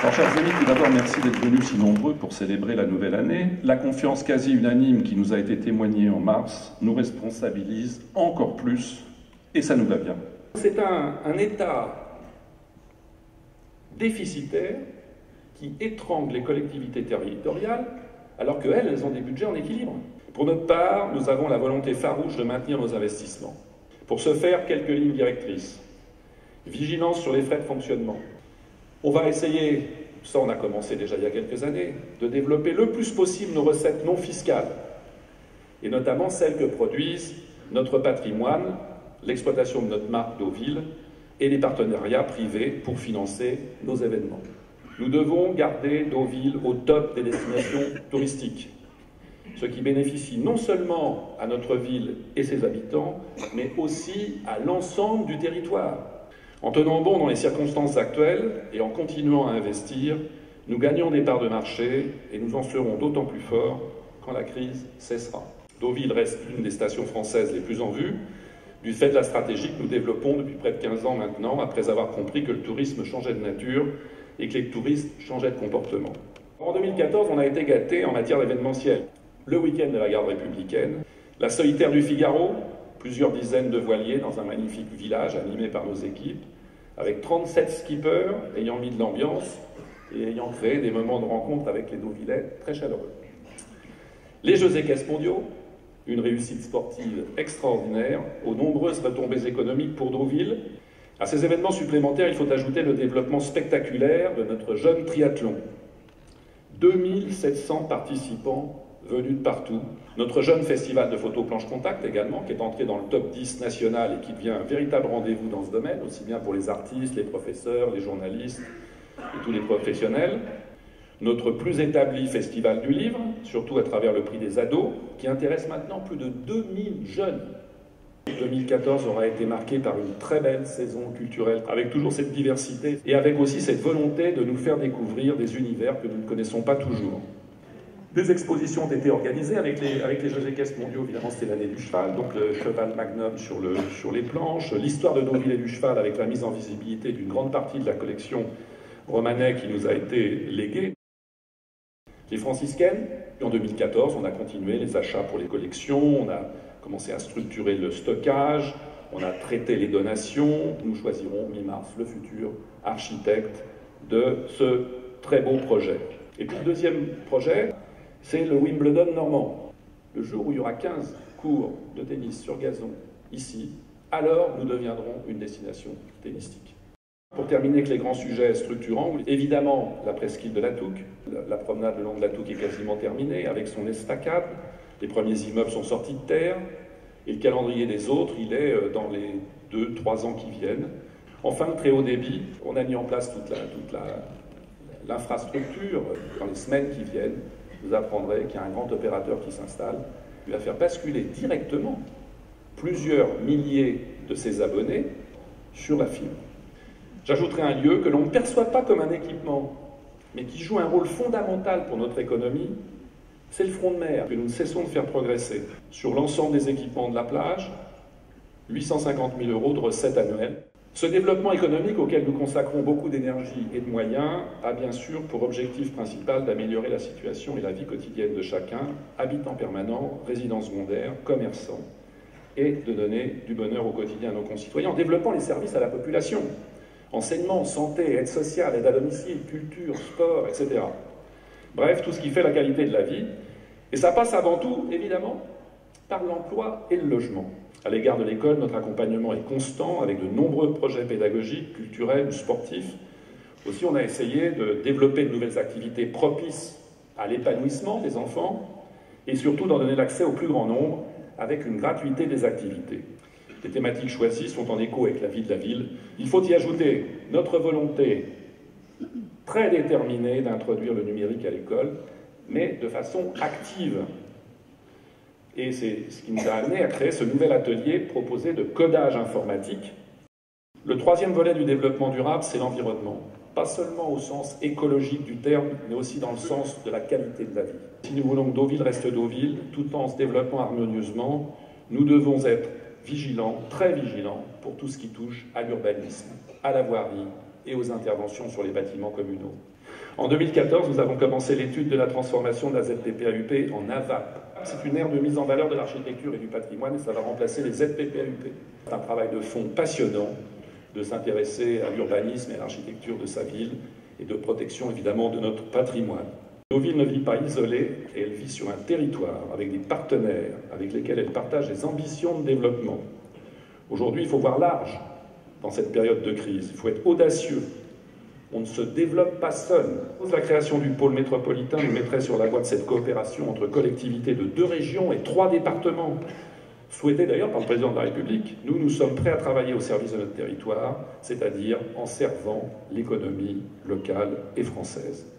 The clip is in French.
Alors, chers amis, tout d'abord, merci d'être venus si nombreux pour célébrer la nouvelle année. La confiance quasi unanime qui nous a été témoignée en mars nous responsabilise encore plus, et ça nous va bien. C'est un État déficitaire qui étrangle les collectivités territoriales alors qu'elles, elles ont des budgets en équilibre. Pour notre part, nous avons la volonté farouche de maintenir nos investissements. Pour ce faire, quelques lignes directrices. Vigilance sur les frais de fonctionnement. On va essayer, ça on a commencé déjà il y a quelques années, de développer le plus possible nos recettes non fiscales, et notamment celles que produisent notre patrimoine, l'exploitation de notre marque Deauville et les partenariats privés pour financer nos événements. Nous devons garder Deauville au top des destinations touristiques, ce qui bénéficie non seulement à notre ville et ses habitants, mais aussi à l'ensemble du territoire. En tenant bon dans les circonstances actuelles et en continuant à investir, nous gagnons des parts de marché et nous en serons d'autant plus forts quand la crise cessera. Deauville reste l'une des stations françaises les plus en vue, du fait de la stratégie que nous développons depuis près de 15 ans maintenant, après avoir compris que le tourisme changeait de nature et que les touristes changeaient de comportement. En 2014, on a été gâtés en matière d'événementiel. Le week-end de la garde républicaine, la solitaire du Figaro, plusieurs dizaines de voiliers dans un magnifique village animé par nos équipes, avec 37 skippers ayant mis de l'ambiance et ayant créé des moments de rencontre avec les Deauvillais très chaleureux. Les Jeux équestres mondiaux, une réussite sportive extraordinaire, aux nombreuses retombées économiques pour Deauville. À ces événements supplémentaires, il faut ajouter le développement spectaculaire de notre jeune triathlon. 2700 participants venus de partout. Notre jeune festival de photos planche contact également, qui est entré dans le top 10 national et qui devient un véritable rendez-vous dans ce domaine, aussi bien pour les artistes, les professeurs, les journalistes et tous les professionnels. Notre plus établi festival du livre, surtout à travers le prix des ados, qui intéresse maintenant plus de 2000 jeunes. 2014 aura été marqué par une très belle saison culturelle, avec toujours cette diversité et avec aussi cette volonté de nous faire découvrir des univers que nous ne connaissons pas toujours. Des expositions ont été organisées avec les Jeux équestres mondiaux, évidemment c'était l'année du cheval, donc le cheval Magnum sur les planches, l'histoire de Deauville et du cheval avec la mise en visibilité d'une grande partie de la collection Romanet qui nous a été léguée. Les franciscaines, en 2014, on a continué les achats pour les collections, on a commencé à structurer le stockage, on a traité les donations, nous choisirons mi-mars le futur architecte de ce très beau projet. Et puis le deuxième projet, c'est le Wimbledon normand. Le jour où il y aura 15 cours de tennis sur gazon ici, alors nous deviendrons une destination tennistique. Pour terminer avec les grands sujets structurants, évidemment la presqu'île de la Touques. La promenade le long de la Touques est quasiment terminée avec son estacade. Les premiers immeubles sont sortis de terre et le calendrier des autres, il est dans les 2-3 ans qui viennent. Enfin, le très haut débit, on a mis en place toute l'infrastructure. Dans les semaines qui viennent, vous apprendrez qu'il y a un grand opérateur qui s'installe, qui va faire basculer directement plusieurs milliers de ses abonnés sur la fibre. J'ajouterai un lieu que l'on ne perçoit pas comme un équipement, mais qui joue un rôle fondamental pour notre économie, c'est le front de mer que nous ne cessons de faire progresser. Sur l'ensemble des équipements de la plage, 850 000 € de recettes annuelles. Ce développement économique auquel nous consacrons beaucoup d'énergie et de moyens a bien sûr pour objectif principal d'améliorer la situation et la vie quotidienne de chacun, habitant permanent, résident secondaire, commerçant, et de donner du bonheur au quotidien à nos concitoyens en développant les services à la population. Enseignement, santé, aide sociale, aide à domicile, culture, sport, etc. Bref, tout ce qui fait la qualité de la vie. Et ça passe avant tout, évidemment, par l'emploi et le logement. À l'égard de l'école, notre accompagnement est constant avec de nombreux projets pédagogiques, culturels ou sportifs. Aussi, on a essayé de développer de nouvelles activités propices à l'épanouissement des enfants et surtout d'en donner l'accès au plus grand nombre avec une gratuité des activités. Les thématiques choisies sont en écho avec la vie de la ville. Il faut y ajouter notre volonté très déterminée d'introduire le numérique à l'école, mais de façon active. Et c'est ce qui nous a amené à créer ce nouvel atelier proposé de codage informatique. Le troisième volet du développement durable, c'est l'environnement. Pas seulement au sens écologique du terme, mais aussi dans le sens de la qualité de la vie. Si nous voulons que Deauville reste Deauville, tout en se développant harmonieusement, nous devons être vigilants, très vigilants, pour tout ce qui touche à l'urbanisme, à la voirie, et aux interventions sur les bâtiments communaux. En 2014, nous avons commencé l'étude de la transformation de la ZPPAUP en AVAP. C'est une aire de mise en valeur de l'architecture et du patrimoine et ça va remplacer les ZPPAUP. C'est un travail de fond passionnant de s'intéresser à l'urbanisme et à l'architecture de sa ville et de protection évidemment de notre patrimoine. Deauville ne vit pas isolée et elle vit sur un territoire avec des partenaires avec lesquels elle partage des ambitions de développement. Aujourd'hui, il faut voir large dans cette période de crise. Il faut être audacieux. On ne se développe pas seul. La création du pôle métropolitain nous mettrait sur la voie de cette coopération entre collectivités de 2 régions et 3 départements, souhaité d'ailleurs par le président de la République. Nous sommes prêts à travailler au service de notre territoire, c'est-à-dire en servant l'économie locale et française.